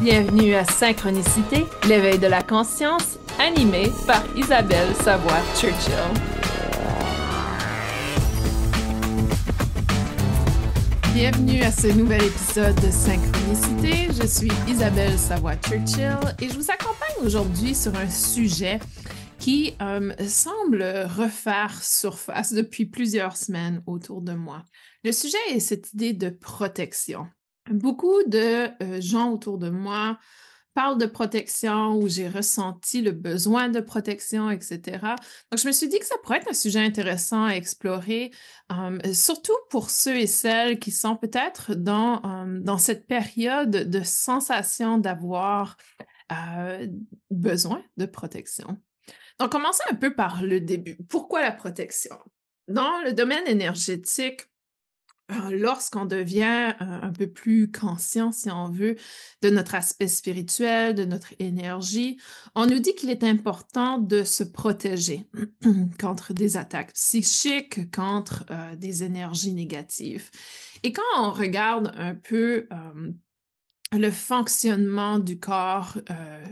Bienvenue à Synchronicité, l'éveil de la conscience, animé par Isabelle Savoie-Churchill. Bienvenue à ce nouvel épisode de Synchronicité. Je suis Isabelle Savoie-Churchill et je vous accompagne aujourd'hui sur un sujet qui semble refaire surface depuis plusieurs semaines autour de moi. Le sujet est cette idée de protection. Beaucoup de gens autour de moi parlent de protection ou j'ai ressenti le besoin de protection, etc. Donc, je me suis dit que ça pourrait être un sujet intéressant à explorer, surtout pour ceux et celles qui sont peut-être dans cette période de sensation d'avoir besoin de protection. Donc, commençons un peu par le début. Pourquoi la protection? Dans le domaine énergétique, lorsqu'on devient un peu plus conscient, si on veut, de notre aspect spirituel, de notre énergie, on nous dit qu'il est important de se protéger contre des attaques psychiques, contre des énergies négatives. Et quand on regarde un peu le fonctionnement du corps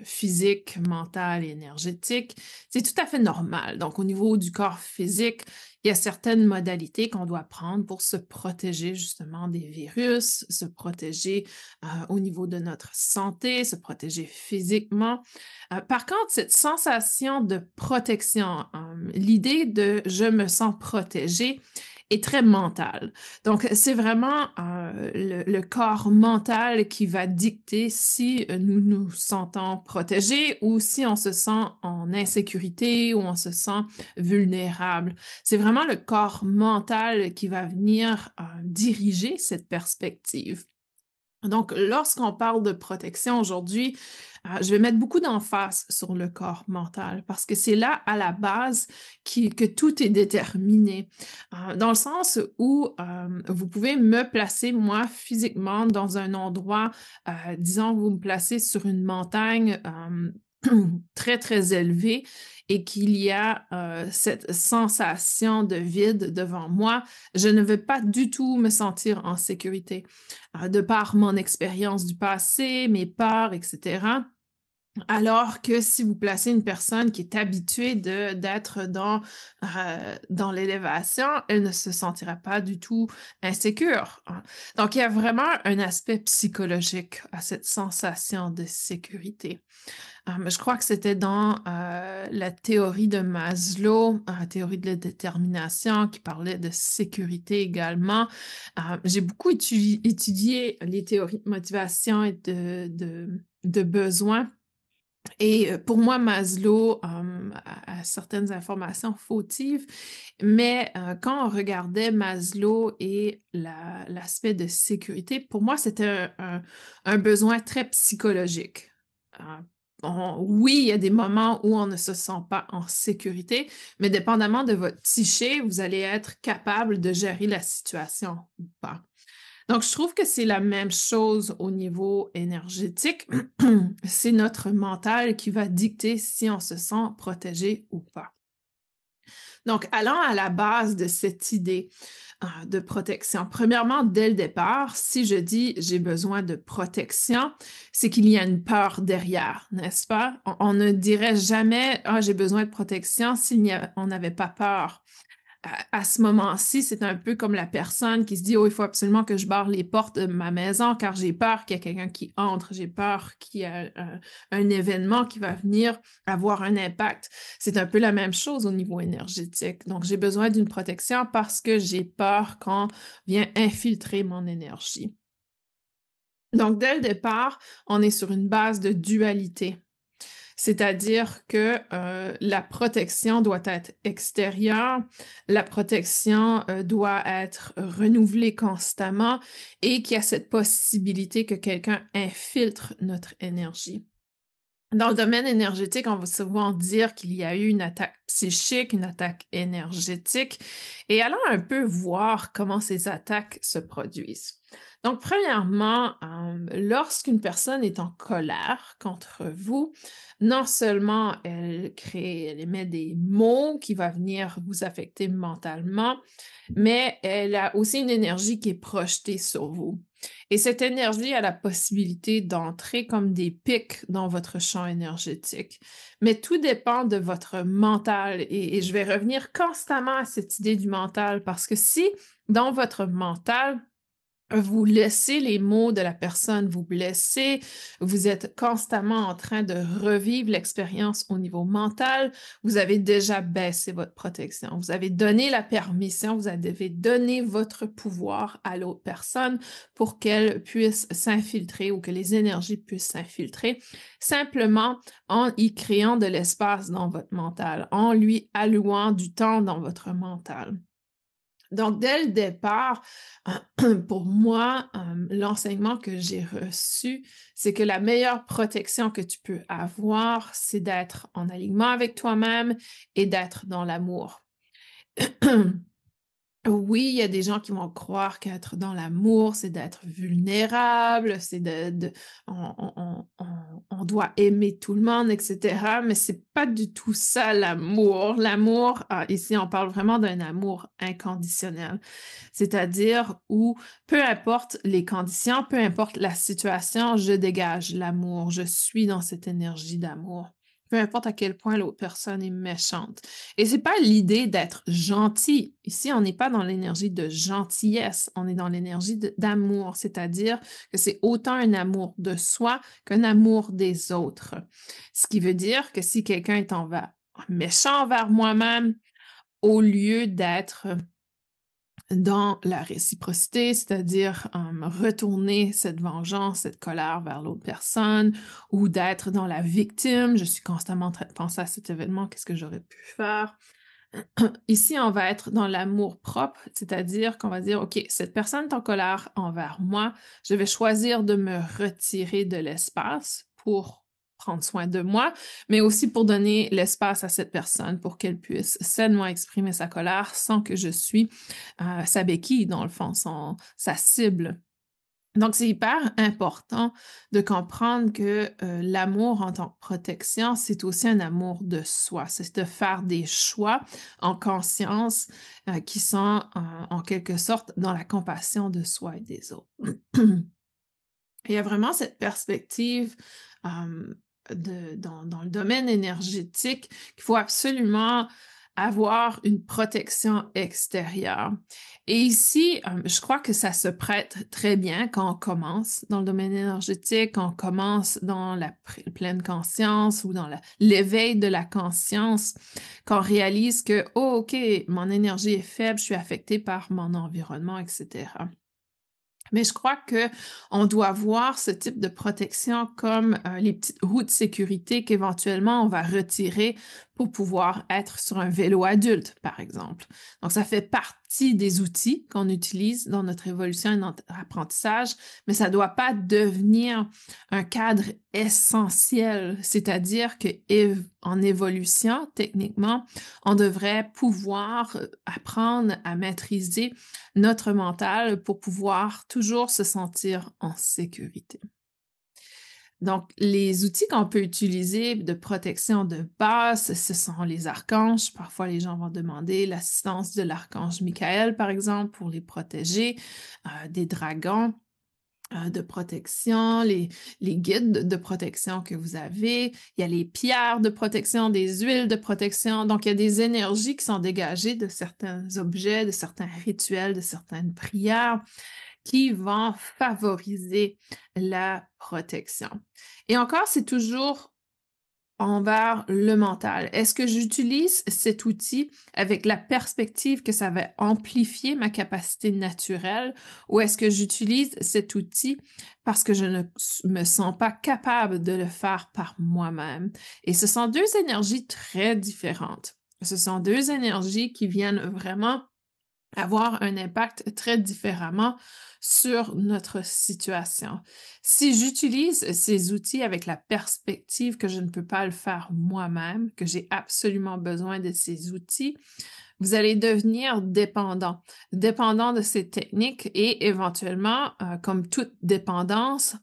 physique, mental et énergétique, c'est tout à fait normal. Donc, au niveau du corps physique, il y a certaines modalités qu'on doit prendre pour se protéger justement des virus, se protéger au niveau de notre santé, se protéger physiquement. Par contre, cette sensation de protection, l'idée de je me sens protégé, est très mentale. Donc, c'est vraiment le corps mental qui va dicter si nous nous sentons protégés ou si on se sent en insécurité ou on se sent vulnérable. C'est vraiment le corps mental qui va venir diriger cette perspective. Donc, lorsqu'on parle de protection aujourd'hui, je vais mettre beaucoup d'emphase sur le corps mental parce que c'est là, à la base, que tout est déterminé. Dans le sens où vous pouvez me placer, moi, physiquement, dans un endroit, disons, vous me placez sur une montagne très, très élevée et qu'il y a cette sensation de vide devant moi, je ne vais pas du tout me sentir en sécurité. De par mon expérience du passé, mes peurs, etc. Alors que si vous placez une personne qui est habituée d'être dans l'élévation, elle ne se sentira pas du tout insécure. Donc, il y a vraiment un aspect psychologique à cette sensation de sécurité. Je crois que c'était dans la théorie de Maslow, la théorie de la détermination, qui parlait de sécurité également. J'ai beaucoup étudié les théories de motivation et de besoin. Et pour moi, Maslow a certaines informations fautives, mais quand on regardait Maslow et l'aspect de sécurité, pour moi, c'était un besoin très psychologique. Oui, il y a des moments où on ne se sent pas en sécurité, mais dépendamment de votre psyché, vous allez être capable de gérer la situation ou pas. Donc, je trouve que c'est la même chose au niveau énergétique. C'est notre mental qui va dicter si on se sent protégé ou pas. Donc, allons à la base de cette idée de protection. Premièrement, dès le départ, si je dis j'ai besoin de protection, c'est qu'il y a une peur derrière, n'est-ce pas? On ne dirait jamais j'ai besoin de protection on n'avait pas peur. À ce moment-ci, c'est un peu comme la personne qui se dit, oh, il faut absolument que je barre les portes de ma maison car j'ai peur qu'il y ait quelqu'un qui entre, j'ai peur qu'il y ait un événement qui va venir avoir un impact. C'est un peu la même chose au niveau énergétique. Donc, j'ai besoin d'une protection parce que j'ai peur qu'on vient infiltrer mon énergie. Donc, dès le départ, on est sur une base de dualité. C'est-à-dire que la protection doit être extérieure, la protection doit être renouvelée constamment et qu'il y a cette possibilité que quelqu'un infiltre notre énergie. Dans le domaine énergétique, on va souvent dire qu'il y a eu une attaque psychique, une attaque énergétique, et allons un peu voir comment ces attaques se produisent. Donc, premièrement, lorsqu'une personne est en colère contre vous, non seulement elle émet des mots qui va venir vous affecter mentalement, mais elle a aussi une énergie qui est projetée sur vous. Et cette énergie a la possibilité d'entrer comme des pics dans votre champ énergétique. Mais tout dépend de votre mental. Et je vais revenir constamment à cette idée du mental parce que si dans votre mental, vous laissez les mots de la personne vous blesser, vous êtes constamment en train de revivre l'expérience au niveau mental, vous avez déjà baissé votre protection. Vous avez donné la permission, vous avez donné votre pouvoir à l'autre personne pour qu'elle puisse s'infiltrer ou que les énergies puissent s'infiltrer, simplement en y créant de l'espace dans votre mental, en lui allouant du temps dans votre mental. Donc, dès le départ, pour moi, l'enseignement que j'ai reçu, c'est que la meilleure protection que tu peux avoir, c'est d'être en alignement avec toi-même et d'être dans l'amour. Oui, il y a des gens qui vont croire qu'être dans l'amour, c'est d'être vulnérable, c'est on doit aimer tout le monde, etc. Mais c'est pas du tout ça l'amour. L'amour, ici, on parle vraiment d'un amour inconditionnel. C'est-à-dire où, peu importe les conditions, peu importe la situation, je dégage l'amour, je suis dans cette énergie d'amour. Peu importe à quel point l'autre personne est méchante. Et c'est pas l'idée d'être gentil. Ici, on n'est pas dans l'énergie de gentillesse, on est dans l'énergie d'amour, c'est-à-dire que c'est autant un amour de soi qu'un amour des autres. Ce qui veut dire que si quelqu'un est méchant envers moi-même, au lieu d'être dans la réciprocité, c'est-à-dire retourner cette vengeance, cette colère vers l'autre personne, ou d'être dans la victime. Je suis constamment en train de penser à cet événement, qu'est-ce que j'aurais pu faire? Ici, on va être dans l'amour propre, c'est-à-dire qu'on va dire, OK, cette personne est en colère envers moi, je vais choisir de me retirer de l'espace pour prendre soin de moi, mais aussi pour donner l'espace à cette personne pour qu'elle puisse sainement exprimer sa colère sans que je suis sa béquille, dans le fond, sa cible. Donc, c'est hyper important de comprendre que l'amour en tant que protection, c'est aussi un amour de soi. C'est de faire des choix en conscience qui sont en quelque sorte dans la compassion de soi et des autres. Il y a vraiment cette perspective dans le domaine énergétique qu'il faut absolument avoir une protection extérieure. Et ici, je crois que ça se prête très bien quand on commence dans le domaine énergétique, quand on commence dans la pleine conscience ou dans l'éveil de la conscience, quand on réalise que, oh, OK, mon énergie est faible, je suis affectée par mon environnement, etc. Mais je crois que on doit voir ce type de protection comme les petites roues de sécurité qu'éventuellement on va retirer pour pouvoir être sur un vélo adulte, par exemple. Donc, ça fait partie des outils qu'on utilise dans notre évolution et notre apprentissage, mais ça ne doit pas devenir un cadre essentiel, c'est-à-dire que en évolution, techniquement, on devrait pouvoir apprendre à maîtriser notre mental pour pouvoir toujours se sentir en sécurité. Donc, les outils qu'on peut utiliser de protection de base, ce sont les archanges. Parfois, les gens vont demander l'assistance de l'archange Michael, par exemple, pour les protéger, des dragons de protection, les guides de protection que vous avez. Il y a les pierres de protection, des huiles de protection. Donc, il y a des énergies qui sont dégagées de certains objets, de certains rituels, de certaines prières qui vont favoriser la protection. Et encore, c'est toujours envers le mental. Est-ce que j'utilise cet outil avec la perspective que ça va amplifier ma capacité naturelle ou est-ce que j'utilise cet outil parce que je ne me sens pas capable de le faire par moi-même? Et ce sont deux énergies très différentes. Ce sont deux énergies qui viennent vraiment avoir un impact très différemment sur notre situation. Si j'utilise ces outils avec la perspective que je ne peux pas le faire moi-même, que j'ai absolument besoin de ces outils, vous allez devenir dépendant, dépendant de ces techniques et éventuellement, comme toute dépendance,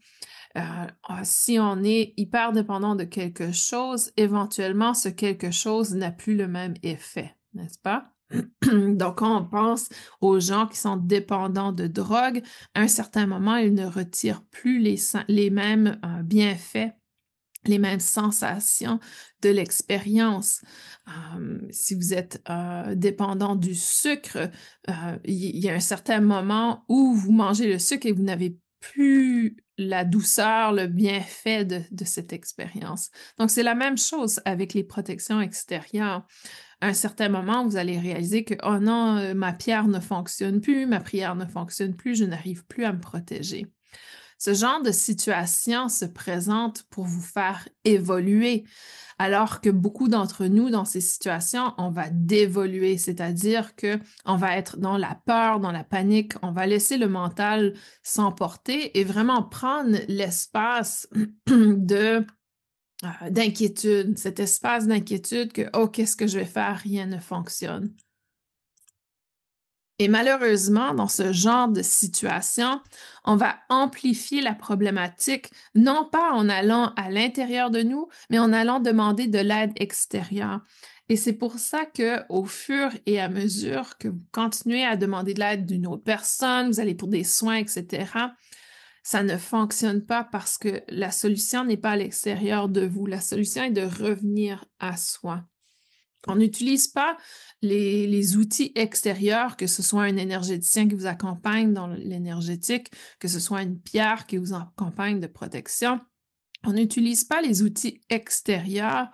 si on est hyper dépendant de quelque chose, éventuellement, ce quelque chose n'a plus le même effet, n'est-ce pas? Donc, quand on pense aux gens qui sont dépendants de drogue, à un certain moment, ils ne retirent plus les mêmes bienfaits, les mêmes sensations de l'expérience. Si vous êtes dépendant du sucre, il y a un certain moment où vous mangez le sucre et vous n'avez plus la douceur, le bienfait de cette expérience. Donc, c'est la même chose avec les protections extérieures. À un certain moment, vous allez réaliser que, oh non, ma pierre ne fonctionne plus, ma prière ne fonctionne plus, je n'arrive plus à me protéger. Ce genre de situation se présente pour vous faire évoluer, alors que beaucoup d'entre nous, dans ces situations, on va dévoluer, c'est-à-dire que on va être dans la peur, dans la panique, on va laisser le mental s'emporter et vraiment prendre l'espace de d'inquiétude, cet espace d'inquiétude que, oh, qu'est-ce que je vais faire? Rien ne fonctionne. Et malheureusement, dans ce genre de situation, on va amplifier la problématique, non pas en allant à l'intérieur de nous, mais en allant demander de l'aide extérieure. Et c'est pour ça que, au fur et à mesure que vous continuez à demander de l'aide d'une autre personne, vous allez pour des soins, etc., ça ne fonctionne pas parce que la solution n'est pas à l'extérieur de vous. La solution est de revenir à soi. On n'utilise pas les outils extérieurs, que ce soit un énergéticien qui vous accompagne dans l'énergétique, que ce soit une pierre qui vous accompagne de protection. On n'utilise pas les outils extérieurs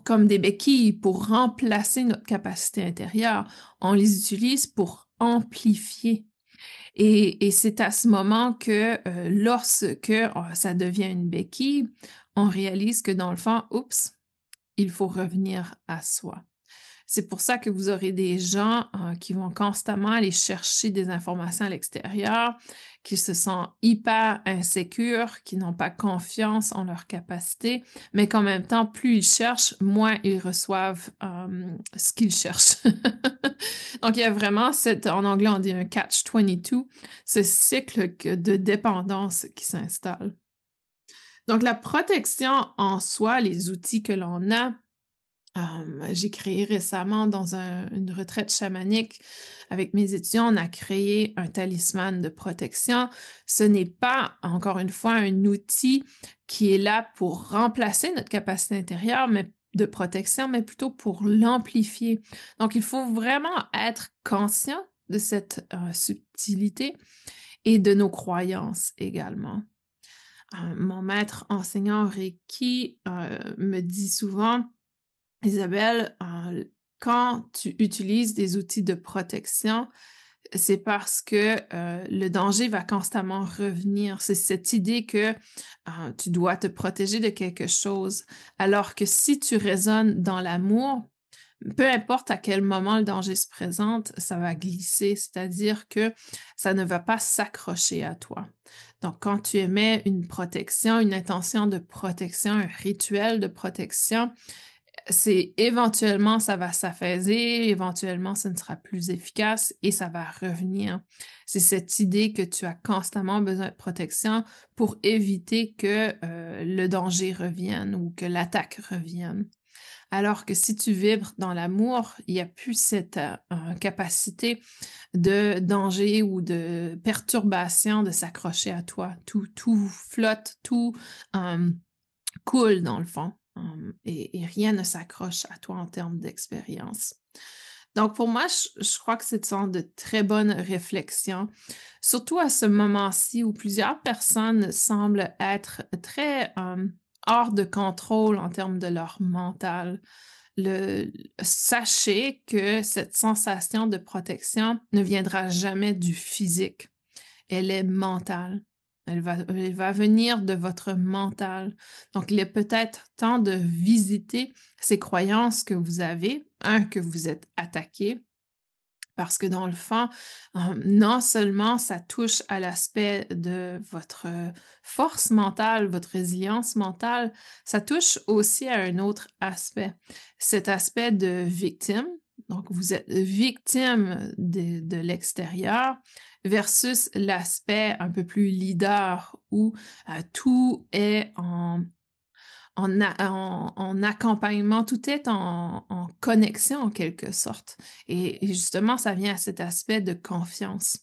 comme des béquilles, pour remplacer notre capacité intérieure. On les utilise pour amplifier. Et c'est à ce moment que lorsque ça devient une béquille, on réalise que dans le fond, oups, il faut revenir à soi. C'est pour ça que vous aurez des gens qui vont constamment aller chercher des informations à l'extérieur, qui se sentent hyper insécures, qui n'ont pas confiance en leur capacité, mais qu'en même temps, plus ils cherchent, moins ils reçoivent ce qu'ils cherchent. Donc, il y a vraiment en anglais, on dit un catch-22, ce cycle de dépendance qui s'installe. Donc, la protection en soi, les outils que l'on a, j'ai créé récemment dans une retraite chamanique avec mes étudiants, on a créé un talisman de protection. Ce n'est pas, encore une fois, un outil qui est là pour remplacer notre capacité intérieure de protection, mais plutôt pour l'amplifier. Donc, il faut vraiment être conscient de cette subtilité et de nos croyances également. Mon maître enseignant Reiki me dit souvent, Isabelle, quand tu utilises des outils de protection, c'est parce que le danger va constamment revenir. C'est cette idée que tu dois te protéger de quelque chose, alors que si tu résonnes dans l'amour, peu importe à quel moment le danger se présente, ça va glisser, c'est-à-dire que ça ne va pas s'accrocher à toi. Donc, quand tu émets une protection, une intention de protection, un rituel de protection, c'est éventuellement, ça va s'affaiser, éventuellement, ça ne sera plus efficace et ça va revenir. C'est cette idée que tu as constamment besoin de protection pour éviter que le danger revienne ou que l'attaque revienne. Alors que si tu vibres dans l'amour, il n'y a plus cette capacité de danger ou de perturbation de s'accrocher à toi. Tout flotte, tout coule dans le fond. Et rien ne s'accroche à toi en termes d'expérience. Donc, pour moi, je crois que c'est une de très bonnes réflexions, surtout à ce moment-ci où plusieurs personnes semblent être très hors de contrôle en termes de leur mental. Sachez que cette sensation de protection ne viendra jamais du physique. Elle est mentale. Elle va venir de votre mental. Donc, il est peut-être temps de visiter ces croyances que vous avez. Que vous êtes attaqué. Parce que dans le fond, non seulement ça touche à l'aspect de votre force mentale, votre résilience mentale, ça touche aussi à un autre aspect. Cet aspect de victime, Donc, vous êtes victime de l'extérieur versus l'aspect un peu plus leader où tout est en accompagnement, tout est en connexion en quelque sorte. Et justement, ça vient à cet aspect de confiance.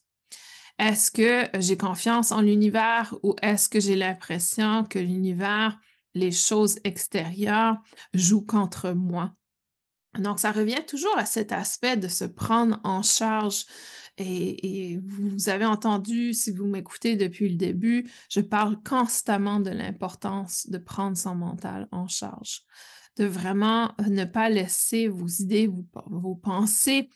Est-ce que j'ai confiance en l'univers ou est-ce que j'ai l'impression que l'univers, les choses extérieures jouent contre moi? Donc, ça revient toujours à cet aspect de se prendre en charge. Et vous avez entendu, si vous m'écoutez depuis le début, je parle constamment de l'importance de prendre son mental en charge, de vraiment ne pas laisser vos idées, vos pensées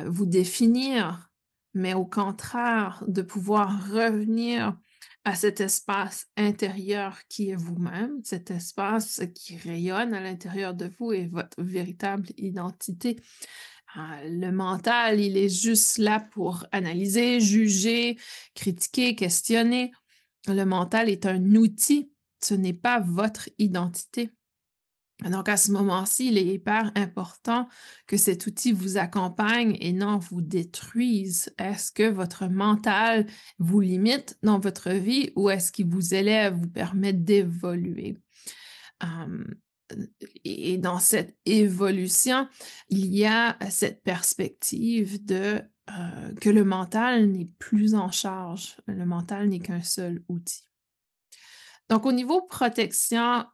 vous définir, mais au contraire, de pouvoir revenir à cet espace intérieur qui est vous-même, cet espace qui rayonne à l'intérieur de vous et votre véritable identité. Le mental, il est juste là pour analyser, juger, critiquer, questionner. Le mental est un outil, ce n'est pas votre identité. Donc, à ce moment-ci, il est hyper important que cet outil vous accompagne et non vous détruise. Est-ce que votre mental vous limite dans votre vie ou est-ce qu'il vous élève, vous permet d'évoluer? Hum, et dans cette évolution, il y a cette perspective de que le mental n'est plus en charge. Le mental n'est qu'un seul outil. Donc, au niveau protection,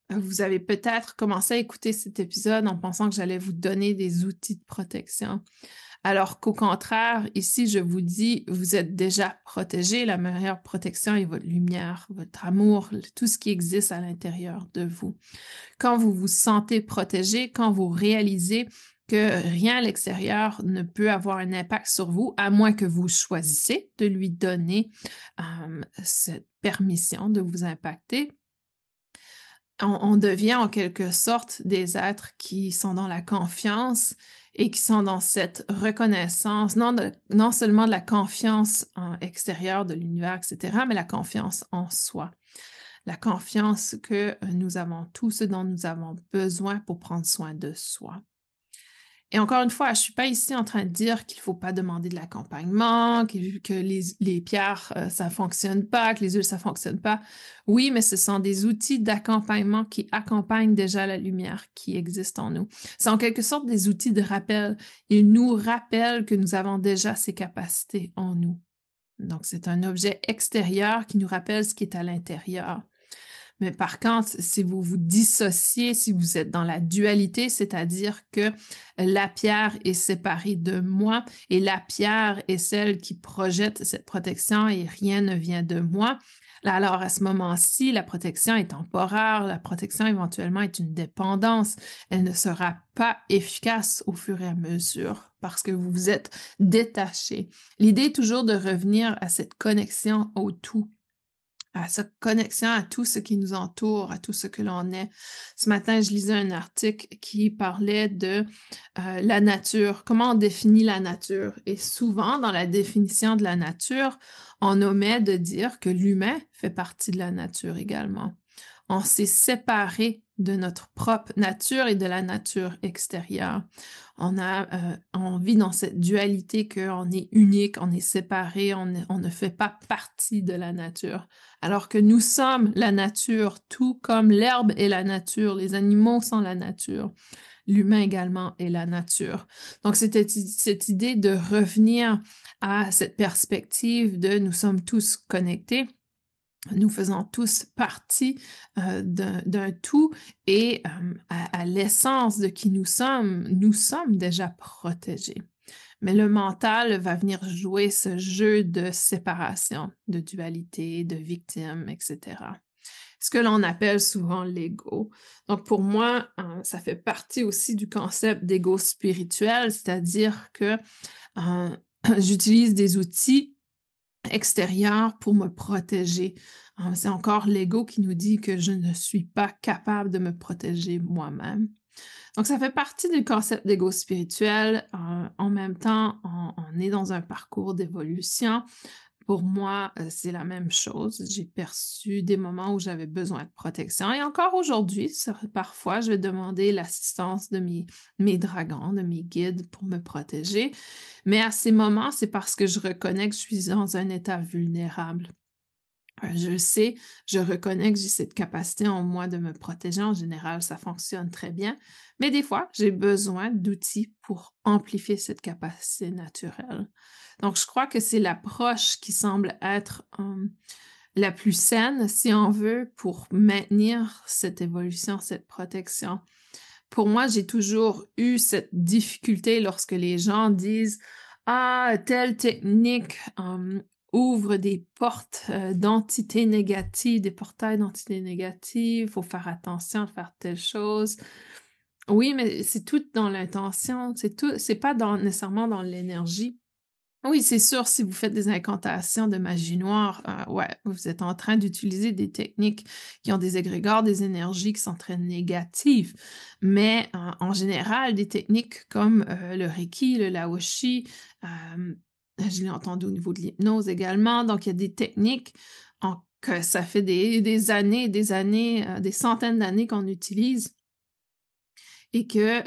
vous avez peut-être commencé à écouter cet épisode en pensant que j'allais vous donner des outils de protection. Alors qu'au contraire, ici, je vous dis, vous êtes déjà protégé. La meilleure protection est votre lumière, votre amour, tout ce qui existe à l'intérieur de vous. Quand vous vous sentez protégé, quand vous réalisez que rien à l'extérieur ne peut avoir un impact sur vous, à moins que vous choisissez de lui donner cette permission de vous impacter, on devient en quelque sorte des êtres qui sont dans la confiance et qui sont dans cette reconnaissance, non seulement de la confiance extérieure de l'univers, etc., mais la confiance en soi. La confiance que nous avons tout ce dont nous avons besoin pour prendre soin de soi. Et encore une fois, je suis pas ici en train de dire qu'il faut pas demander de l'accompagnement, que les pierres, ça fonctionne pas, que les huiles, ça fonctionne pas. Oui, mais ce sont des outils d'accompagnement qui accompagnent déjà la lumière qui existe en nous. C'est en quelque sorte des outils de rappel. Ils nous rappellent que nous avons déjà ces capacités en nous. Donc, c'est un objet extérieur qui nous rappelle ce qui est à l'intérieur. Mais par contre, si vous vous dissociez, si vous êtes dans la dualité, c'est-à-dire que la pierre est séparée de moi et la pierre est celle qui projette cette protection et rien ne vient de moi, alors à ce moment-ci, la protection est temporaire, la protection éventuellement est une dépendance. Elle ne sera pas efficace au fur et à mesure parce que vous vous êtes détaché. L'idée est toujours de revenir à cette connexion au tout, à cette connexion à tout ce qui nous entoure, à tout ce que l'on est. Ce matin, je lisais un article qui parlait de la nature, comment on définit la nature. Et souvent, dans la définition de la nature, on omet de dire que l'humain fait partie de la nature également. On s'est séparé de notre propre nature et de la nature extérieure. On vit dans cette dualité qu'on est unique, on est séparé, on ne fait pas partie de la nature. Alors que nous sommes la nature, tout comme l'herbe est la nature, les animaux sont la nature, l'humain également est la nature. Donc, c'était cette idée de revenir à cette perspective de nous sommes tous connectés. Nous faisons tous partie d'un tout et à l'essence de qui nous sommes déjà protégés. Mais le mental va venir jouer ce jeu de séparation, de dualité, de victime, etc. Ce que l'on appelle souvent l'ego. Donc pour moi, ça fait partie aussi du concept d'ego spirituel, c'est-à-dire que j'utilise des outils extérieur pour me protéger. C'est encore l'ego qui nous dit que je ne suis pas capable de me protéger moi-même. Donc, ça fait partie du concept d'ego spirituel. En même temps, on est dans un parcours d'évolution pour moi, c'est la même chose. J'ai perçu des moments où j'avais besoin de protection et encore aujourd'hui, parfois, je vais demander l'assistance de mes dragons, de mes guides pour me protéger. Mais à ces moments, c'est parce que je reconnais que je suis dans un état vulnérable. Je sais, je reconnais que j'ai cette capacité en moi de me protéger. En général, ça fonctionne très bien. Mais des fois, j'ai besoin d'outils pour amplifier cette capacité naturelle. Donc, je crois que c'est l'approche qui semble être la plus saine, si on veut, pour maintenir cette évolution, cette protection. Pour moi, j'ai toujours eu cette difficulté lorsque les gens disent: «Ah, telle technique, ouvre des portes, d'entités négatives, des portails d'entités négatives, faut faire attention de faire telle chose». Oui, mais c'est tout dans l'intention, c'est pas nécessairement dans l'énergie. Oui, c'est sûr, si vous faites des incantations de magie noire, ouais, vous êtes en train d'utiliser des techniques qui ont des égrégores, des énergies qui sont très négatives. Mais en général, des techniques comme le Reiki, le Laoshi, je l'ai entendu au niveau de l'hypnose également. Donc, il y a des techniques que ça fait des années, des centaines d'années qu'on utilise et que,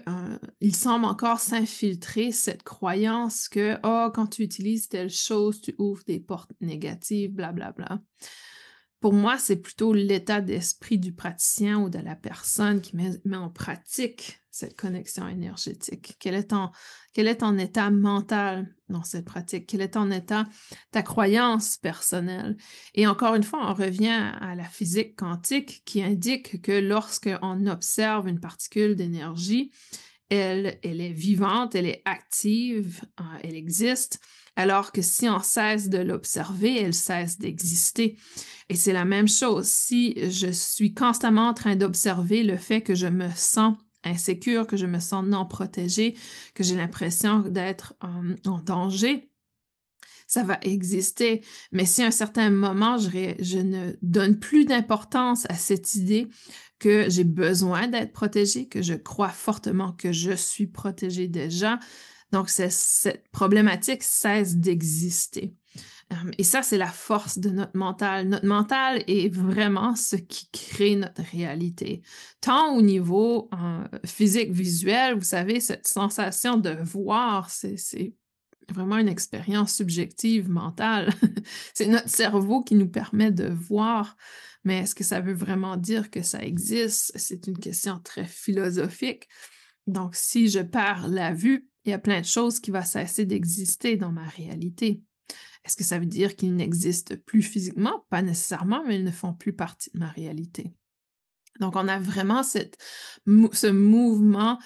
il semble encore s'infiltrer cette croyance que: «Oh, quand tu utilises telle chose, tu ouvres des portes négatives, blablabla». Pour moi, c'est plutôt l'état d'esprit du praticien ou de la personne qui met en pratique cette connexion énergétique. Quel est ton état mental dans cette pratique? Quel est ton état, ta croyance personnelle? Et encore une fois, on revient à la physique quantique qui indique que lorsqu'on observe une particule d'énergie, elle est vivante, elle est active, elle existe, alors que si on cesse de l'observer, elle cesse d'exister. Et c'est la même chose. Si je suis constamment en train d'observer le fait que je me sens insécure, que je me sens non protégée, que j'ai l'impression d'être en danger, ça va exister. Mais si à un certain moment, je ne donne plus d'importance à cette idée que j'ai besoin d'être protégée, que je crois fortement que je suis protégée déjà, donc cette problématique cesse d'exister. Et ça, c'est la force de notre mental. Notre mental est vraiment ce qui crée notre réalité. Tant au niveau physique, visuel, vous savez, cette sensation de voir, c'est vraiment une expérience subjective, mentale. C'est notre cerveau qui nous permet de voir. Mais est-ce que ça veut vraiment dire que ça existe? C'est une question très philosophique. Donc, si je perds la vue, il y a plein de choses qui vont cesser d'exister dans ma réalité. Est-ce que ça veut dire qu'ils n'existent plus physiquement? Pas nécessairement, mais ils ne font plus partie de ma réalité. Donc, on a vraiment ce mouvement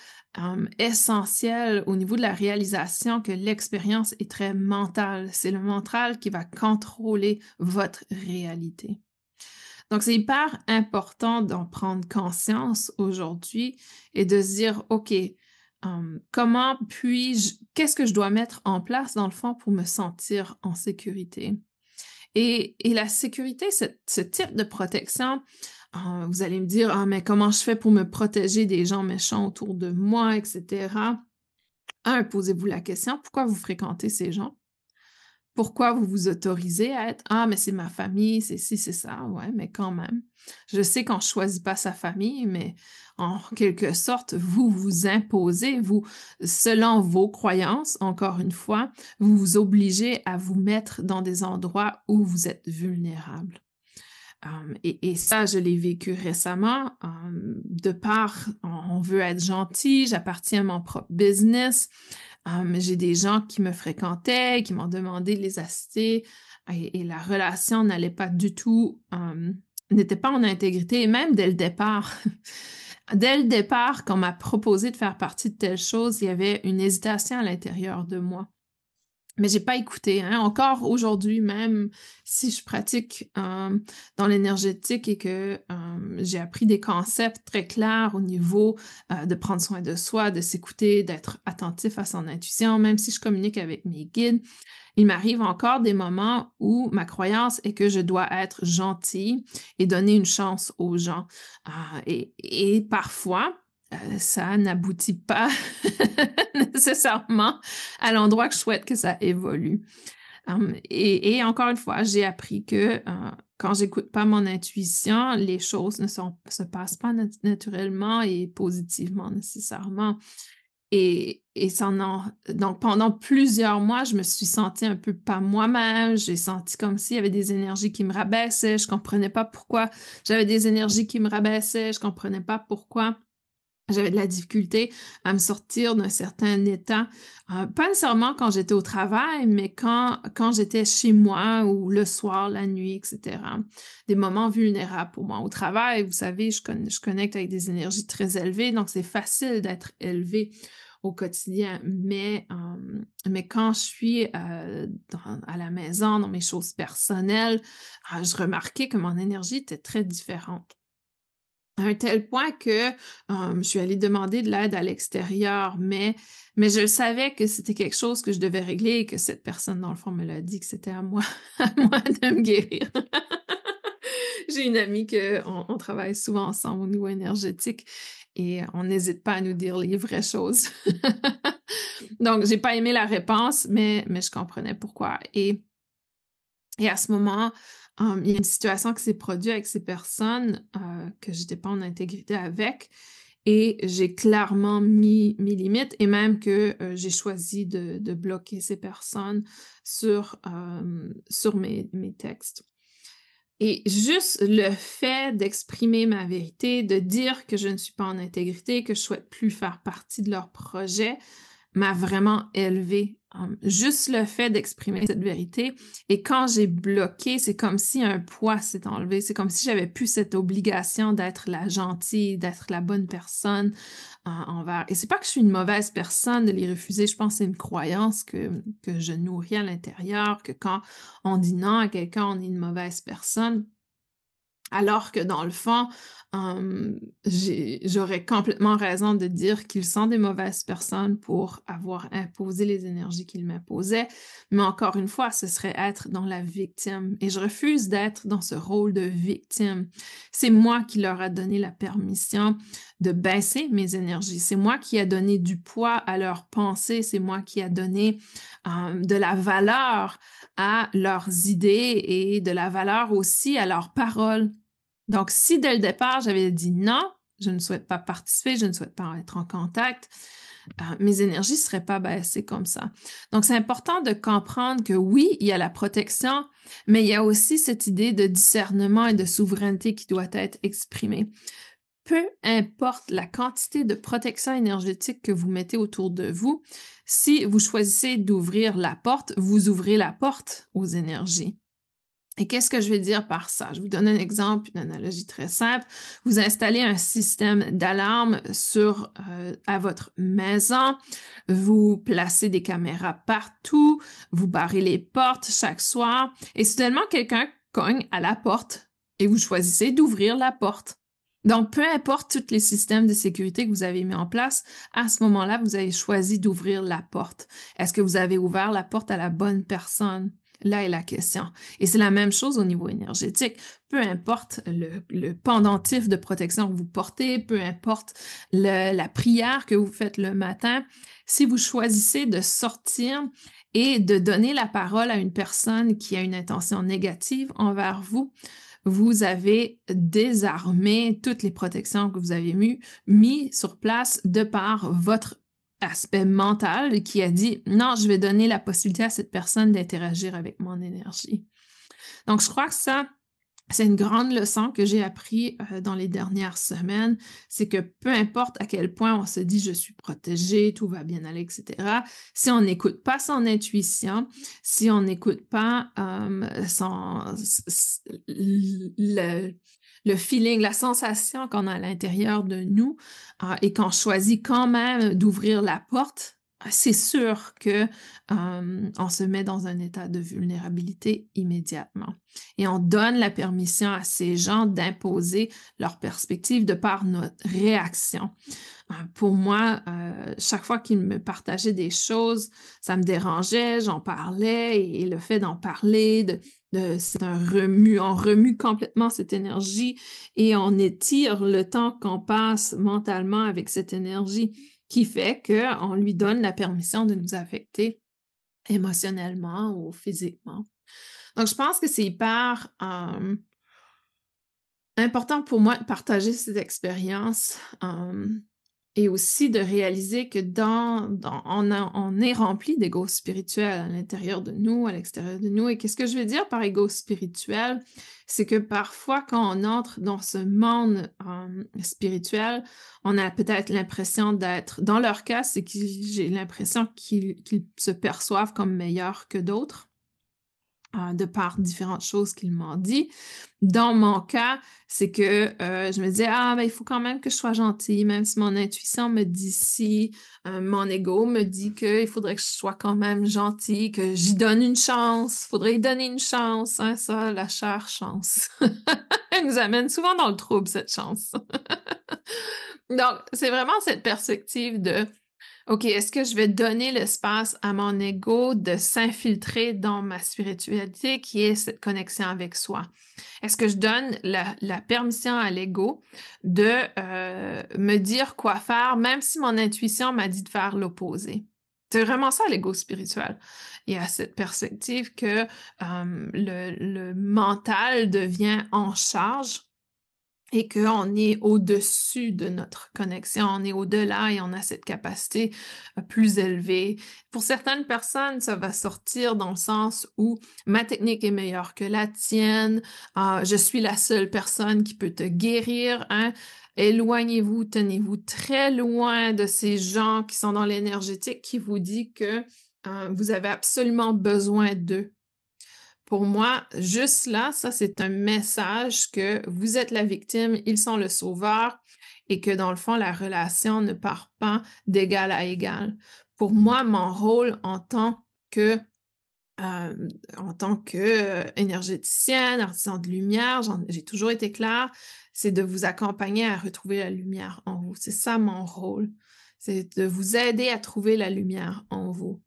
essentiel au niveau de la réalisation que l'expérience est très mentale. C'est le mental qui va contrôler votre réalité. Donc, c'est hyper important d'en prendre conscience aujourd'hui et de se dire, OK, qu'est-ce que je dois mettre en place dans le fond pour me sentir en sécurité? Et la sécurité, ce type de protection, vous allez me dire: «Ah, mais comment je fais pour me protéger des gens méchants autour de moi?» et cetera. Posez-vous la question, pourquoi vous fréquentez ces gens? Pourquoi vous vous autorisez à être: «Ah, mais c'est ma famille, c'est ci, c'est ça». Ouais, mais quand même. Je sais qu'on choisit pas sa famille, mais en quelque sorte, vous vous imposez, selon vos croyances, encore une fois, vous vous obligez à vous mettre dans des endroits où vous êtes vulnérable. Et ça, je l'ai vécu récemment, de par on veut être gentil, j'appartiens à mon propre business, j'ai des gens qui me fréquentaient, qui m'ont demandé de les assister et la relation n'allait pas du tout, n'était pas en intégrité et même dès le départ. Dès le départ, quand on m'a proposé de faire partie de telle chose, il y avait une hésitation à l'intérieur de moi. Mais j'ai pas écouté, hein. Encore aujourd'hui, même si je pratique dans l'énergétique et que j'ai appris des concepts très clairs au niveau de prendre soin de soi, de s'écouter, d'être attentif à son intuition, même si je communique avec mes guides, il m'arrive encore des moments où ma croyance est que je dois être gentille et donner une chance aux gens. Et parfois, ça n'aboutit pas nécessairement à l'endroit que je souhaite que ça évolue. Et encore une fois, j'ai appris que, quand j'écoute pas mon intuition, les choses ne se passent pas naturellement et positivement nécessairement. Et ça donc pendant plusieurs mois, je me suis sentie un peu pas moi-même. J'ai senti comme s'il y avait des énergies qui me rabaissaient. Je comprenais pas pourquoi j'avais des énergies qui me rabaissaient. Je comprenais pas pourquoi j'avais de la difficulté à me sortir d'un certain état. Pas nécessairement quand j'étais au travail, mais quand j'étais chez moi ou le soir, la nuit, etc. Des moments vulnérables pour moi. Au travail, vous savez, je connecte avec des énergies très élevées, donc c'est facile d'être élevé au quotidien. Mais quand je suis à la maison, dans mes choses personnelles, je remarquais que mon énergie était très différente. À un tel point que, je suis allée demander de l'aide à l'extérieur, mais je savais que c'était quelque chose que je devais régler et que cette personne, dans le fond, me l'a dit, que c'était à moi à moi de me guérir. J'ai une amie qu'on travaille souvent ensemble au niveau énergétique et on n'hésite pas à nous dire les vraies choses. Donc j'ai pas aimé la réponse, mais je comprenais pourquoi et à ce moment, il y a une situation qui s'est produite avec ces personnes, que j'étais pas en intégrité avec et j'ai clairement mis mes limites et même que, j'ai choisi de bloquer ces personnes sur mes textes. Et juste le fait d'exprimer ma vérité, de dire que je ne suis pas en intégrité, que je souhaite plus faire partie de leur projet, m'a vraiment élevée. Juste le fait d'exprimer cette vérité. Et quand j'ai bloqué, c'est comme si un poids s'est enlevé. C'est comme si j'avais plus cette obligation d'être la gentille, d'être la bonne personne envers. Et c'est pas que je suis une mauvaise personne de les refuser. Je pense que c'est une croyance que je nourris à l'intérieur, que quand on dit non à quelqu'un, on est une mauvaise personne. Alors que dans le fond, j'aurais complètement raison de dire qu'ils sont des mauvaises personnes pour avoir imposé les énergies qu'ils m'imposaient. Mais encore une fois, ce serait être dans la victime. Et je refuse d'être dans ce rôle de victime. C'est moi qui leur a donné la permission de baisser mes énergies. C'est moi qui a donné du poids à leurs pensées. C'est moi qui a donné de la valeur à leurs idées et de la valeur aussi à leurs paroles. Donc, si dès le départ, j'avais dit non, je ne souhaite pas participer, je ne souhaite pas être en contact, mes énergies ne seraient pas baissées comme ça. Donc, c'est important de comprendre que oui, il y a la protection, mais il y a aussi cette idée de discernement et de souveraineté qui doit être exprimée. Peu importe la quantité de protection énergétique que vous mettez autour de vous, si vous choisissez d'ouvrir la porte, vous ouvrez la porte aux énergies. Et qu'est-ce que je vais dire par ça? Je vous donne un exemple, une analogie très simple. Vous installez un système d'alarme à votre maison, vous placez des caméras partout, vous barrez les portes chaque soir et soudainement quelqu'un cogne à la porte et vous choisissez d'ouvrir la porte. Donc, peu importe tous les systèmes de sécurité que vous avez mis en place, à ce moment-là, vous avez choisi d'ouvrir la porte. Est-ce que vous avez ouvert la porte à la bonne personne? Là est la question. Et c'est la même chose au niveau énergétique. Peu importe le pendentif de protection que vous portez, peu importe la prière que vous faites le matin, si vous choisissez de sortir et de donner la parole à une personne qui a une intention négative envers vous, vous avez désarmé toutes les protections que vous avez mis sur place de par votre aspect mental qui a dit non, je vais donner la possibilité à cette personne d'interagir avec mon énergie. Donc, je crois que ça, c'est une grande leçon que j'ai appris dans les dernières semaines, c'est que peu importe à quel point on se dit je suis protégé, tout va bien aller, etc. Si on n'écoute pas son intuition, si on n'écoute pas le feeling, la sensation qu'on a à l'intérieur de nous et qu'on choisit quand même d'ouvrir la porte, c'est sûr que on se met dans un état de vulnérabilité immédiatement. Et on donne la permission à ces gens d'imposer leur perspective de par notre réaction. Pour moi, chaque fois qu'ils me partageaient des choses, ça me dérangeait, j'en parlais et le fait d'en parler, c'est un remue, on remue complètement cette énergie et on étire le temps qu'on passe mentalement avec cette énergie qui fait qu'on lui donne la permission de nous affecter émotionnellement ou physiquement. Donc je pense que c'est hyper, important pour moi de partager ces expériences, et aussi de réaliser que on est rempli d'ego spirituel à l'intérieur de nous, à l'extérieur de nous. Et qu'est-ce que je veux dire par ego spirituel? C'est que parfois, quand on entre dans ce monde spirituel, on a peut-être l'impression d'être, dans leur cas, j'ai l'impression qu'ils se perçoivent comme meilleurs que d'autres, de par différentes choses qu'il m'ont dit. Dans mon cas, c'est que je me disais, ah, ben, il faut quand même que je sois gentille, même si mon intuition me dit si, mon ego me dit qu'il faudrait que je sois quand même gentille, que j'y donne une chance, faudrait y donner une chance, hein, ça, la chère chance. Elle nous amène souvent dans le trouble, cette chance. Donc, c'est vraiment cette perspective de OK, est-ce que je vais donner l'espace à mon ego de s'infiltrer dans ma spiritualité qui est cette connexion avec soi? Est-ce que je donne la permission à l'ego de me dire quoi faire, même si mon intuition m'a dit de faire l'opposé? C'est vraiment ça l'ego spirituel. Il y a cette perspective que le mental devient en charge et qu'on est au-dessus de notre connexion, on est au-delà et on a cette capacité plus élevée. Pour certaines personnes, ça va sortir dans le sens où ma technique est meilleure que la tienne, je suis la seule personne qui peut te guérir, hein. Éloignez-vous, tenez-vous très loin de ces gens qui sont dans l'énergétique qui vous disent que vous avez absolument besoin d'eux. Pour moi, juste là, ça, c'est un message que vous êtes la victime, ils sont le sauveur et que dans le fond, la relation ne part pas d'égal à égal. Pour moi, mon rôle que, en tant que énergéticienne, artisan de lumière, j'ai toujours été claire, c'est de vous accompagner à retrouver la lumière en vous. C'est ça mon rôle. C'est de vous aider à trouver la lumière en vous.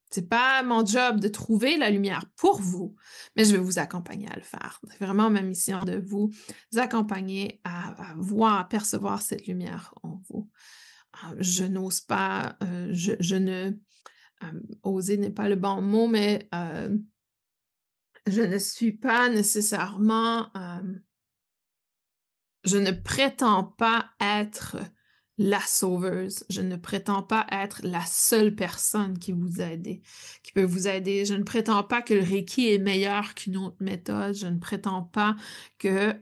C'est pas mon job de trouver la lumière pour vous, mais je vais vous accompagner à le faire. C'est vraiment ma mission de vous accompagner à voir, à percevoir cette lumière en vous. Je n'ose pas, je ne, oser n'est pas le bon mot, mais je ne suis pas nécessairement, je ne prétends pas être la sauveuse. Je ne prétends pas être la seule personne qui peut vous aider. Je ne prétends pas que le Reiki est meilleur qu'une autre méthode. Je ne prétends pas que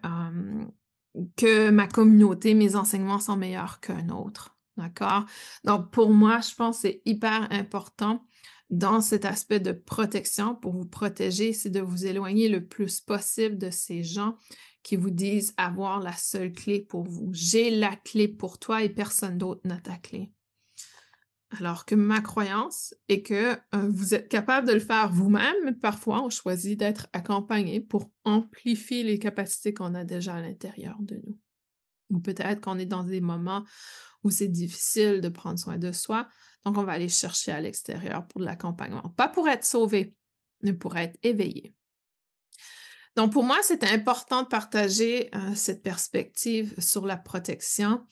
ma communauté, mes enseignements sont meilleurs qu'un autre. D'accord? Donc, pour moi, je pense que c'est hyper important dans cet aspect de protection, pour vous protéger, c'est de vous éloigner le plus possible de ces gens qui vous disent avoir la seule clé pour vous. J'ai la clé pour toi et personne d'autre n'a ta clé. Alors que ma croyance est que vous êtes capable de le faire vous-même, mais parfois on choisit d'être accompagné pour amplifier les capacités qu'on a déjà à l'intérieur de nous. Ou peut-être qu'on est dans des moments où c'est difficile de prendre soin de soi, donc on va aller chercher à l'extérieur pour de l'accompagnement. Pas pour être sauvé, mais pour être éveillé. Donc, pour moi, c'est important de partager cette perspective sur la protection.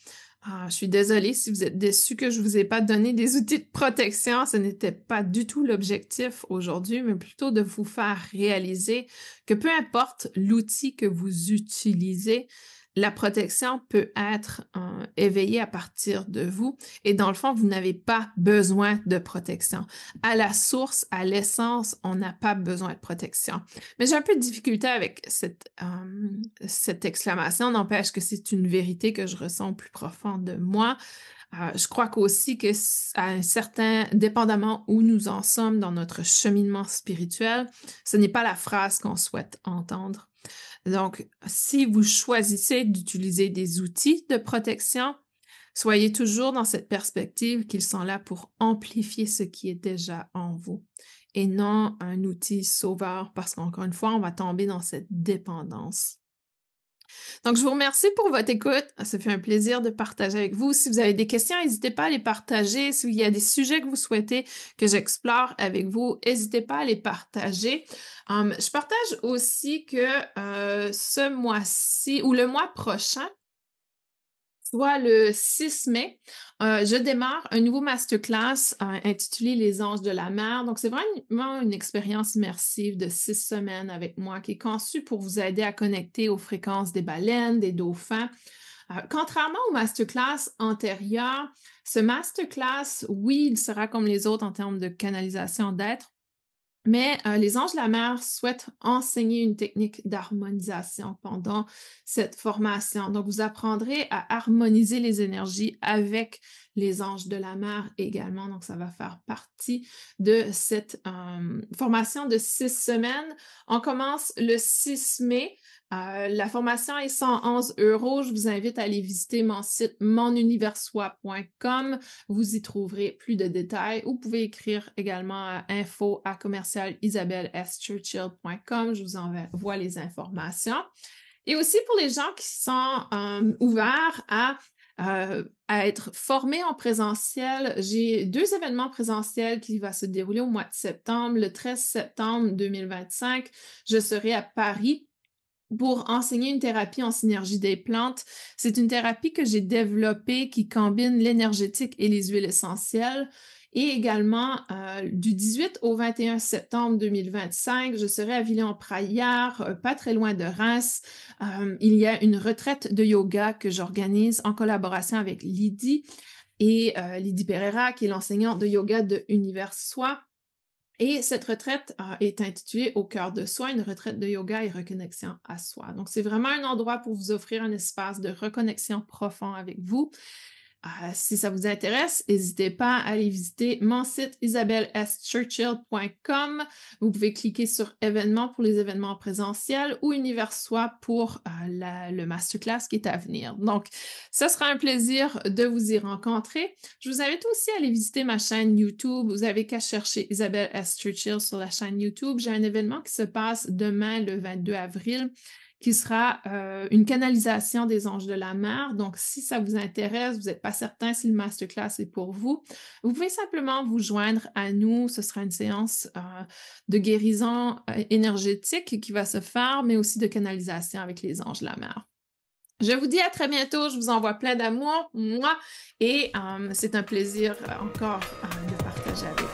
Je suis désolée si vous êtes déçus que je ne vous ai pas donné des outils de protection. Ce n'était pas du tout l'objectif aujourd'hui, mais plutôt de vous faire réaliser que peu importe l'outil que vous utilisez, la protection peut être éveillée à partir de vous et dans le fond, vous n'avez pas besoin de protection. À la source, à l'essence, on n'a pas besoin de protection. Mais j'ai un peu de difficulté avec cette exclamation, n'empêche que c'est une vérité que je ressens au plus profond de moi. Je crois qu'aussi que à un certain, dépendamment où nous en sommes dans notre cheminement spirituel, ce n'est pas la phrase qu'on souhaite entendre. Donc, si vous choisissez d'utiliser des outils de protection, soyez toujours dans cette perspective qu'ils sont là pour amplifier ce qui est déjà en vous et non un outil sauveur parce qu'encore une fois, on va tomber dans cette dépendance. Donc, je vous remercie pour votre écoute. Ça fait un plaisir de partager avec vous. Si vous avez des questions, n'hésitez pas à les partager. S'il y a des sujets que vous souhaitez que j'explore avec vous, n'hésitez pas à les partager. Je partage aussi que ce mois-ci ou le mois prochain, soit le 6 mai, je démarre un nouveau masterclass, intitulé «Les anges de la mer». Donc c'est vraiment une expérience immersive de 6 semaines avec moi qui est conçue pour vous aider à connecter aux fréquences des baleines, des dauphins. Contrairement au masterclass antérieur, ce masterclass, oui, il sera comme les autres en termes de canalisation d'être, mais les anges de la mer souhaitent enseigner une technique d'harmonisation pendant cette formation. Donc, vous apprendrez à harmoniser les énergies avec les anges de la mer également. Donc, ça va faire partie de cette formation de 6 semaines. On commence le 6 mai. La formation est 111 €. Je vous invite à aller visiter mon site monuniversoi.com. Vous y trouverez plus de détails ou vous pouvez écrire également à info@isabelleschurchill.com. Je vous envoie les informations. Et aussi pour les gens qui sont ouverts à être formés en présentiel, j'ai 2 événements présentiels qui vont se dérouler au mois de septembre. Le 13 septembre 2025, je serai à Paris pour enseigner une thérapie en synergie des plantes. C'est une thérapie que j'ai développée qui combine l'énergétique et les huiles essentielles. Et également, du 18 au 21 septembre 2025, je serai à Villers-en-Prairie, pas très loin de Reims. Il y a une retraite de yoga que j'organise en collaboration avec Lydie Lydie Pereira, qui est l'enseignante de yoga de Univers Soi. Et cette retraite est intitulée Au cœur de soi, une retraite de yoga et reconnexion à soi. Donc, c'est vraiment un endroit pour vous offrir un espace de reconnexion profond avec vous. Si ça vous intéresse, n'hésitez pas à aller visiter mon site isabelleschurchill.com. Vous pouvez cliquer sur événements pour les événements présentiels ou Univers Soi pour le masterclass qui est à venir. Donc, ce sera un plaisir de vous y rencontrer. Je vous invite aussi à aller visiter ma chaîne YouTube. Vous avez qu'à chercher Isabelle S. Churchill sur la chaîne YouTube. J'ai un événement qui se passe demain, le 22 avril, qui sera une canalisation des anges de la mer. Donc, si ça vous intéresse, vous n'êtes pas certain si le masterclass est pour vous, vous pouvez simplement vous joindre à nous. Ce sera une séance de guérison énergétique qui va se faire, mais aussi de canalisation avec les anges de la mer. Je vous dis à très bientôt. Je vous envoie plein d'amour, moi, et c'est un plaisir encore de partager avec vous.